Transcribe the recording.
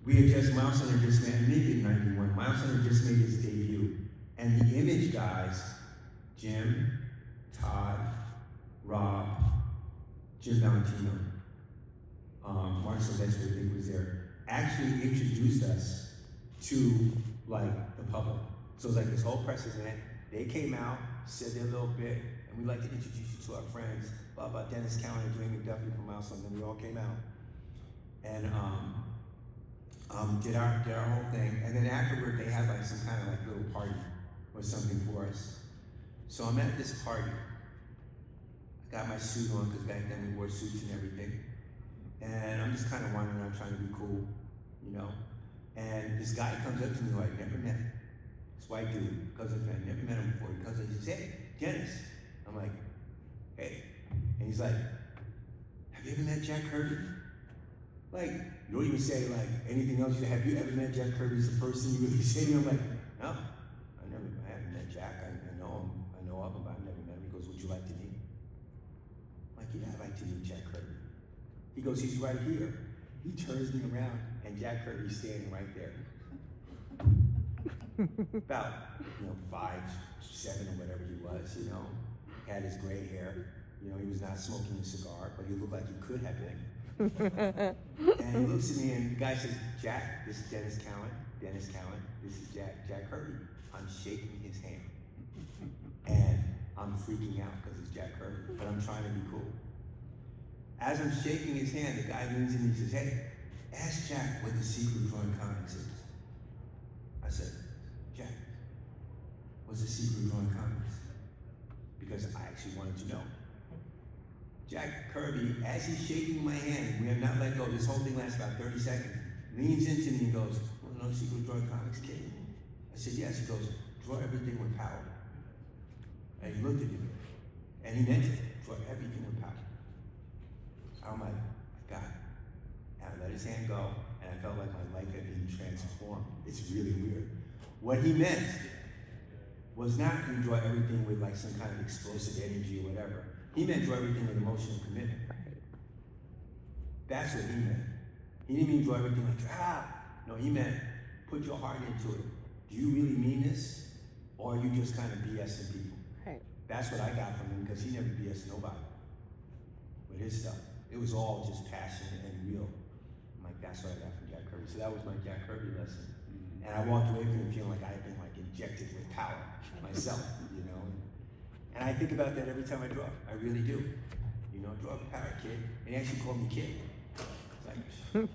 we had just, Miles Center just made, maybe in 91, Miles Center just made his debut. And the Image guys, Jim, Todd, Rob, Jim Valentino, Mark Sylvester, I think was there, actually introduced us to like the public. So it was like this whole press event. They came out, said their little bit, and we'd like to introduce you to our friends, blah, blah, Dennis Cowan and Dwayne McDuffie from Miles Center, and we all came out. And did our whole thing, and then afterward they had like some kind of like little party or something for us. So I'm at this party. I got my suit on because back then we wore suits and everything. And I'm just kind of wandering around trying to be cool, you know. And this guy comes up to me who I'd never met. This white dude comes up to me, I'd never met him before. He comes up and he says, "Hey, Dennis." I'm like, "Hey." And he's like, "Have you ever met Jack Kirby?" Like, you don't even say like anything else. Have you ever met Jack Kirby? Is the first thing you really say to me. I'm like, "No, I haven't met Jack. I know him, I know of him, but I've never met him." He goes, "Would you like to meet him?" I'm like, "Yeah, I'd like to meet Jack Kirby." He goes, "He's right here." He turns me around and Jack Kirby's standing right there. About, 5'7" or whatever he was, had his gray hair. He was not smoking a cigar, but he looked like he could have been. And he looks at me and the guy says, "Jack, this is Dennis Cowan. Dennis Cowan, this is Jack Kirby." I'm shaking his hand. And I'm freaking out because it's Jack Kirby, but I'm trying to be cool. As I'm shaking his hand, the guy leans in and he says, "Hey, ask Jack what the secret drawing comics is." I said, "Jack, what's the secret drawing comics?" Because I actually wanted to know. Jack Kirby, as he's shaking my hand, we have not let go, this whole thing lasts about 30 seconds, leans into me and goes, "Well, no secret drawing comics, kid?" I said, "Yes." He goes, "Draw everything with power." And he looked at me, and he meant it, draw everything with power. I'm like, I got it. And I let his hand go, and I felt like my life had been transformed. It's really weird. What he meant was not you draw everything with like some kind of explosive energy or whatever. He meant draw everything with emotional commitment. That's what he meant. He didn't mean draw everything like, No, he meant put your heart into it. Do you really mean this? Or are you just kind of BSing people? Right. That's what I got from him, because he never BS nobody with his stuff. It was all just passionate and real. I'm like, that's what I got from Jack Kirby. So that was my Jack Kirby lesson. And I walked away from it feeling like I had been like injected with power myself, And I think about that every time I draw. I really do. Draw with power, kid. And he actually called me kid. It's like,